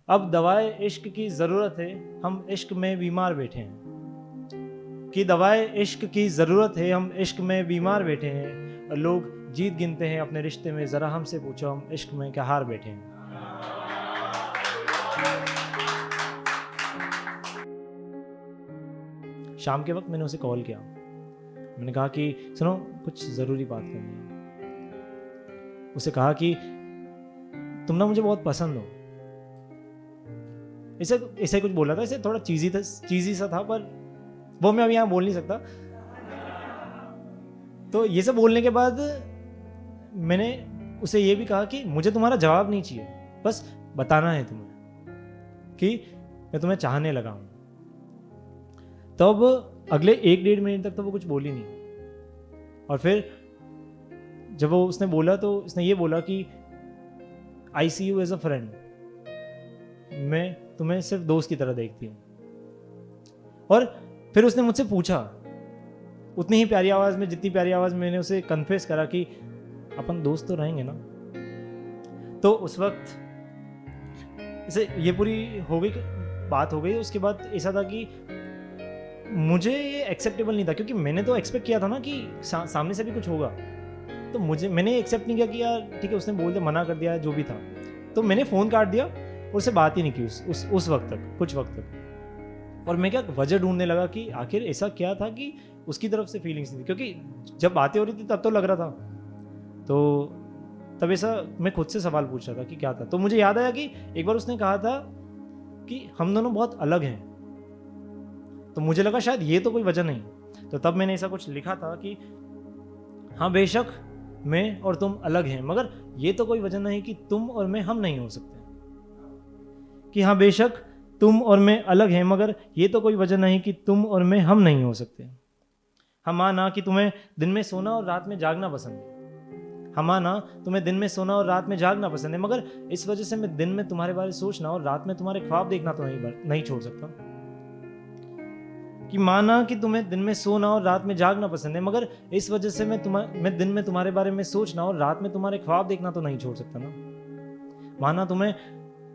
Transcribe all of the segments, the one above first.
अब दवाए इश्क की ज़रूरत है, हम इश्क में बीमार बैठे हैं। कि दवाए इश्क की ज़रूरत है, हम इश्क में बीमार बैठे हैं। और लोग जीत गिनते हैं अपने रिश्ते में, ज़रा हमसे पूछो हम इश्क में क्या हार बैठे हैं। शाम के वक्त मैंने उसे कॉल किया। मैंने कहा कि सुनो, कुछ ज़रूरी बात करनी है। उसे कहा कि तुम ना मुझे बहुत पसंद हो। इसे इसे कुछ बोला था, इसे थोड़ा चीज़ी सा था, पर वो मैं अभी यहाँ बोल नहीं सकता। तो ये सब बोलने के बाद मैंने उसे ये भी कहा कि मुझे तुम्हारा जवाब नहीं चाहिए, बस बताना है तुम्हें कि मैं तुम्हें चाहने लगा हूँ। तब अगले 1-1.5 मिनट तक तो वो कुछ बोली नहीं। और फिर जब वो उसने बोला तो उसने ये बोला कि आई सी यू एज अ फ्रेंड, मैं तुम्हें सिर्फ दोस्त की तरह देखती हूँ। और फिर उसने मुझसे पूछा उतनी ही प्यारी आवाज़ में जितनी प्यारी आवाज़ में मैंने उसे कन्फेस करा कि अपन दोस्त तो रहेंगे ना। तो उस वक्त इसे ये पूरी बात हो गई। उसके बाद ऐसा था कि मुझे ये एक्सेप्टेबल नहीं था, क्योंकि मैंने तो एक्सपेक्ट किया था ना कि सामने से भी कुछ होगा। तो मैंने एक्सेप्ट नहीं किया कि यार ठीक है, उसने बोल दिया, मना कर दिया, जो भी था। तो मैंने फ़ोन काट दिया और उससे बात ही नहीं की उस वक्त तक, कुछ वक्त तक। और मैं क्या वजह ढूंढने लगा कि आखिर ऐसा क्या था कि उसकी तरफ से फीलिंग्स नहीं थी, क्योंकि जब बातें हो रही थी तब तो लग रहा था। तो तब ऐसा मैं खुद से सवाल पूछ रहा था कि क्या था। तो मुझे याद आया कि एक बार उसने कहा था कि हम दोनों बहुत अलग हैं। तो मुझे लगा शायद ये तो कोई वजह नहीं। तो तब मैंने ऐसा कुछ लिखा था कि हाँ बेशक मैं और तुम अलग हैं, मगर ये तो कोई वजह नहीं कि तुम और मैं हम नहीं हो सकते। कि हाँ बेशक तुम और मैं अलग हैं, मगर ये तो कोई वजह नहीं कि तुम और मैं हम नहीं हो सकते। हम माना कि तुम्हें दिन में सोना और रात में जागना पसंद है। हम माना तुम्हें दिन में सोना और रात में जागना पसंद है, मगर इस वजह से मैं दिन में तुम्हारे बारे में सोचना और रात में तुम्हारे ख्वाब देखना तो नहीं छोड़ सकता। कि माना कि तुम्हें दिन में सोना और रात में जागना पसंद है, मगर इस वजह से मैं दिन में तुम्हारे बारे में सोचना और रात में तुम्हारे ख्वाब देखना तो नहीं छोड़ सकता ना। माना तुम्हें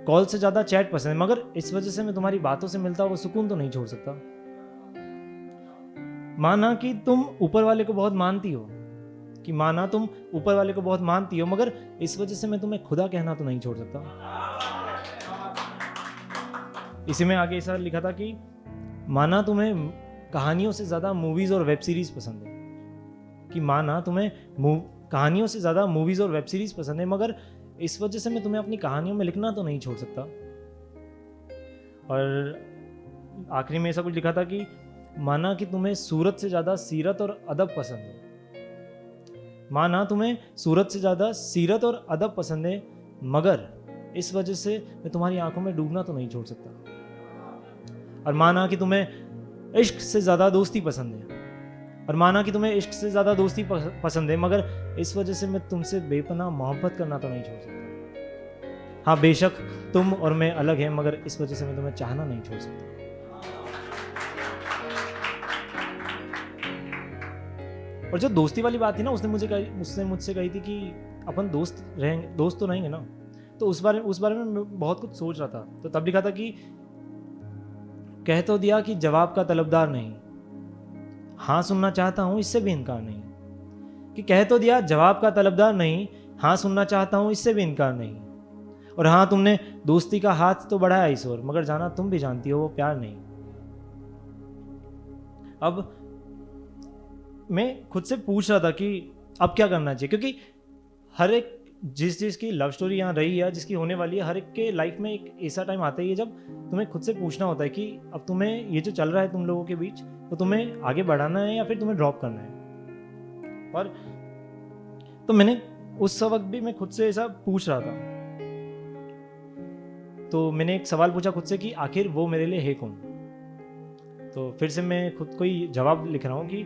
कॉल से ज्यादा चैट पसंद है, मगर इस वजह से मैं तुम्हारी बातों से मिलता हुआ सुकून तो नहीं छोड़ सकता। माना कि तुम ऊपर वाले को बहुत मानती हो, कि माना तुम ऊपर वाले को बहुत मानती हो, मगर इस वजह से मैं तुम्हें खुदा कहना तो नहीं छोड़ सकता। इसी में आगे ऐसा लिखा था कि माना तुम्हें कहानियों से ज़्यादा मूवीज़ और वेब सीरीज़ पसंद है। कि माना तुम्हें कहानियों से ज़्यादा मूवीज़ और वेब सीरीज़ पसंद है, मगर इस वजह से मैं तुम्हें अपनी कहानियों में लिखना तो नहीं छोड़ सकता। और आखिरी में ऐसा कुछ लिखा था कि माना कि तुम्हें सूरत से ज़्यादा सीरत और अदब पसंद है। माना तुम्हें सूरत से ज़्यादा सीरत और अदब पसंद है, मगर इस वजह से मैं तुम्हारी आंखों में डूबना तो नहीं छोड़ सकता। और माना कि तुम्हें इश्क से ज़्यादा दोस्ती पसंद है। और माना कि तुम्हें इश्क से ज़्यादा दोस्ती पसंद है, मगर इस वजह से मैं तुमसे बेपनाह मोहब्बत करना तो नहीं छोड़ सकता। हाँ बेशक तुम और मैं अलग हैं, मगर इस वजह से मैं तुम्हें चाहना नहीं छोड़ सकता। और जो दोस्ती वाली बात थी ना, उसने मुझसे कही थी कि अपन दोस्त तो रहेंगे ना। तो उस बारे में मैं बहुत कुछ सोच रहा था। तो तब लिखा था कि कह तो दिया कि जवाब का तलबदार नहीं, हाँ सुनना चाहता हूं इससे भी इनकार नहीं। कि कह तो दिया जवाब का तलबदार नहीं, हाँ सुनना चाहता हूं इससे भी इनकार नहीं। और हाँ तुमने दोस्ती का हाथ तो बढ़ाया इस ओर, मगर जाना तुम भी जानती हो वो प्यार नहीं। अब मैं खुद से पूछ रहा था कि अब क्या करना चाहिए, क्योंकि हर एक जिसकी लव स्टोरी यहाँ रही है, जिसकी होने वाली है, हर एक के लाइफ में एक ऐसा टाइम आता है जब तुम्हें खुद से पूछना होता है कि अब तुम्हें ये जो चल रहा है तुम लोगों के बीच, तो तुम्हें आगे बढ़ाना है या फिर तुम्हें ड्रॉप करना है। और तो मैंने उस वक्त भी मैं खुद से ऐसा पूछ रहा था। तो मैंने एक सवाल पूछा खुद से कि आखिर वो मेरे लिए है कौन। तो फिर से मैं खुद को ही जवाब लिख रहा हूँ कि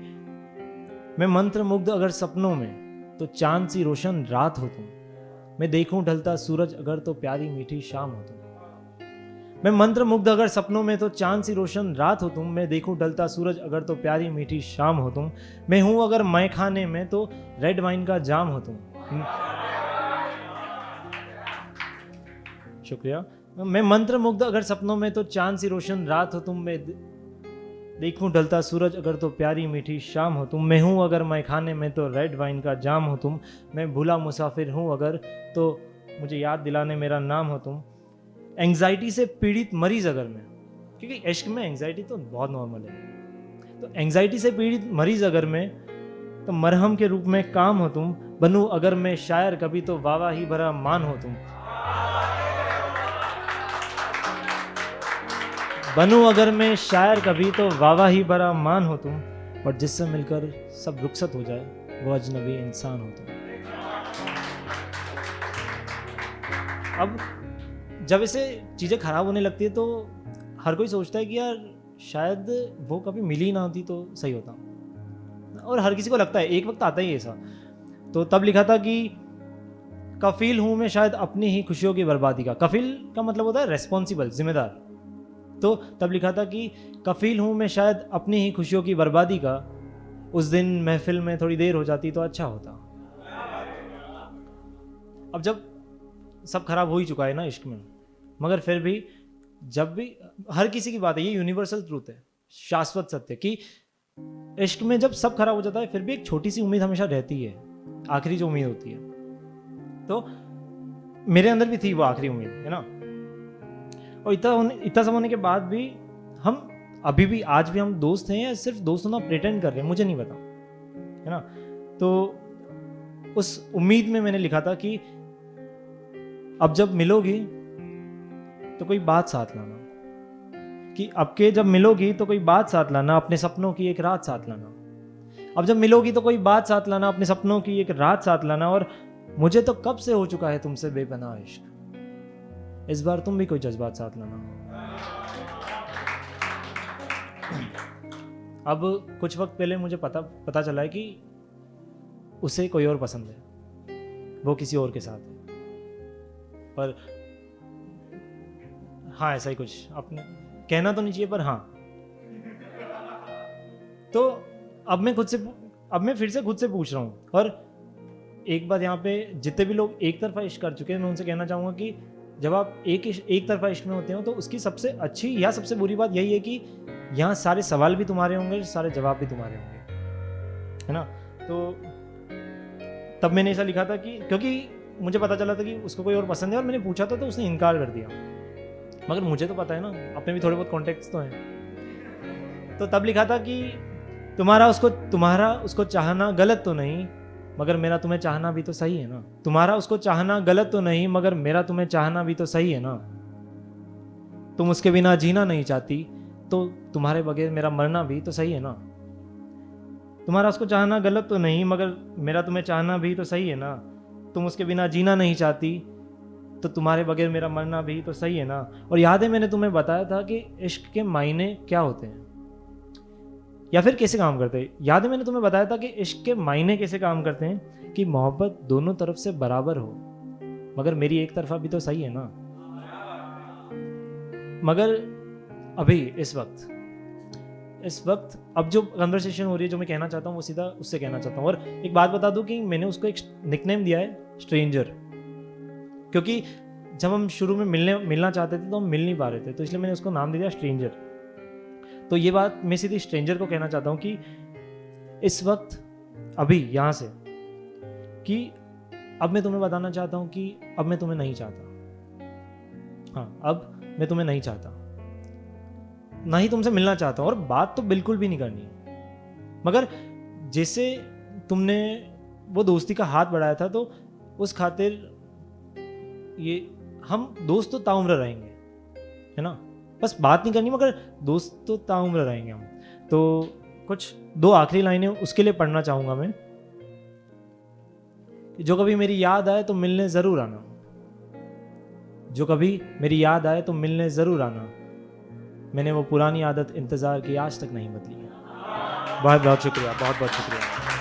मैं मंत्र मुग्ध अगर सपनों में तो चांद सी रोशन रात हो तुम, मैं देखूं ढलता सूरज अगर तो प्यारी मीठी शाम हो तुम। मैं मंत्र मुग्ध अगर सपनों में तो चांद सी रोशन रात हो तुम, मैं देखूं ढलता सूरज अगर तो प्यारी मीठी शाम हो तुम। मैं हूं अगर मैं खाने में तो रेड वाइन का जाम हो तुम। शुक्रिया। मैं मंत्र मुग्ध अगर सपनों में तो चांद सी रोशन रात हो तुम, मैं देखूं ढलता सूरज अगर तो प्यारी मीठी शाम हो तुम, मैं हूँ अगर मैं खाने में तो रेड वाइन का जाम हो तुम, मैं भूला मुसाफिर हूँ अगर तो मुझे याद दिलाने मेरा नाम हो तुम, एंग्जाइटी से पीड़ित मरीज अगर मैं, क्योंकि इश्क में एंग्जाइटी तो बहुत नॉर्मल है, तो एंग्जाइटी से पीड़ित मरीज अगर मैं, तो मरहम के रूप में काम हो तुम, बनूं अगर मैं शायर कभी तो वावा ही भरा मान हो तुम, बनूं अगर मैं शायर कभी तो वावा ही भरा मान हो तुम, और जिससे मिलकर सब रुखसत हो जाए वो अजनबी इंसान हो तुम। अब जब ऐसे चीज़ें खराब होने लगती है तो हर कोई सोचता है कि यार शायद वो कभी मिली ही ना होती तो सही होता, और हर किसी को लगता है, एक वक्त आता ही ऐसा। तो तब लिखा था कि कफील हूं मैं शायद अपनी ही खुशियों की बर्बादी का, कफील का मतलब होता है रेस्पॉन्सिबल, जिम्मेदार। तो तब लिखा था कि कफील हूं मैं शायद अपनी ही खुशियों की बर्बादी का, उस दिन महफिल में थोड़ी देर हो जाती तो अच्छा होता। अब जब सब खराब हो ही चुका है ना इश्क में, मगर फिर भी जब भी हर किसी की बात है, ये यूनिवर्सल ट्रूथ है, शाश्वत सत्य, कि इश्क में जब सब खराब हो जाता है फिर भी एक छोटी सी उम्मीद हमेशा रहती है, आखिरी जो उम्मीद होती है। तो मेरे अंदर भी थी वो आखिरी उम्मीद, है ना। और इतना सब होने के बाद भी हम अभी भी, आज भी हम दोस्त हैं या सिर्फ दोस्त होना प्रिटेंड कर रहे हैं, मुझे नहीं पता, है ना। तो उस उम्मीद में मैंने लिखा था कि अब जब मिलोगी तो कोई बात साथ लाना, कि अब के जब मिलोगी तो कोई बात साथ लाना, अपने सपनों की एक रात साथ लाना। अब जब मिलोगी तो कोई बात साथ लाना, अपने सपनों की एक रात साथ लाना, और मुझे तो कब से हो चुका है तुमसे बेपनाह इश्क, इस बार तुम भी कोई जज्बात साथ लाना। अब कुछ वक्त पहले मुझे पता चला है कि उसे कोई और पसंद है, वो किसी और के साथ है, पर हाँ ऐसा ही कुछ, अपने कहना तो नहीं चाहिए पर हाँ। तो अब मैं फिर से खुद से पूछ रहा हूँ, और एक बात यहाँ पे जितने भी लोग एक तरफा इश्क कर चुके हैं, मैं उनसे कहना चाहूँगा कि जब आप एक तरफा इश्क में होते हो तो उसकी सबसे अच्छी या सबसे बुरी बात यही है कि यहाँ सारे सवाल भी तुम्हारे होंगे, सारे जवाब भी तुम्हारे होंगे, है ना। तो तब मैंने ऐसा लिखा था कि क्योंकि मुझे पता चला था कि उसको कोई और पसंद है, और मैंने पूछा था तो उसने इनकार कर दिया, मगर मुझे तो पता है ना, अपने भी थोड़े बहुत कॉन्टेक्ट्स तो हैं। तो तब लिखा था कि तुम्हारा उसको चाहना गलत तो नहीं, मगर मेरा तुम्हें चाहना भी तो सही है ना। तुम्हारा उसको चाहना गलत तो नहीं, मगर मेरा तुम्हें चाहना भी तो सही है ना। तुम उसके बिना जीना नहीं चाहती, तो तुम्हारे बगैर मेरा मरना भी तो सही है ना। तुम्हारा उसको चाहना गलत तो नहीं, मगर मेरा तुम्हें चाहना भी तो सही है ना। तुम उसके बिना जीना नहीं चाहती, तो तुम्हारे बगैर मेरा मरना भी तो सही है ना। और याद है मैंने तुम्हें बताया था कि इश्क के मायने क्या होते हैं या फिर कैसे काम करते हैं। याद है मैंने तुम्हें बताया था कि इश्क के मायने कैसे काम करते हैं, कि मोहब्बत दोनों तरफ से बराबर हो, मगर मेरी एक तरफा भी तो सही है ना। मगर अभी इस वक्त अब जो कन्वर्सेशन हो रही है, जो मैं कहना चाहता हूँ वो सीधा उससे कहना चाहता हूँ। और एक बात बता दूं कि मैंने उसको एक निकनेम दिया है, स्ट्रेंजर, क्योंकि जब हम शुरू में मिलना चाहते थे तो हम मिल नहीं पा रहे थे, तो इसलिए मैंने उसको नाम दे दिया स्ट्रेंजर। तो ये बात मैं सीधी स्ट्रेंजर को कहना चाहता हूँ कि इस वक्त अभी यहाँ से, कि अब मैं तुम्हें बताना चाहता हूँ कि अब मैं तुम्हें नहीं चाहता। हाँ, अब मैं तुम्हें नहीं चाहता, ना ही तुमसे मिलना चाहता हूँ, और बात तो बिल्कुल भी नहीं करनी है। मगर जैसे तुमने वो दोस्ती का हाथ बढ़ाया था, तो उस खातिर ये हम दोस्त तो ताउम्र रहेंगे, है ना। बस बात नहीं करनी, मगर दोस्त तो ताउम्र रहेंगे हम। तो कुछ 2 आखिरी लाइनें उसके लिए पढ़ना चाहूँगा मैं, कि जो कभी मेरी याद आए तो मिलने ज़रूर आना, जो कभी मेरी याद आए तो मिलने ज़रूर आना, मैंने वो पुरानी आदत इंतज़ार की आज तक नहीं बदली है। बहुत बहुत शुक्रिया, बहुत बहुत शुक्रिया।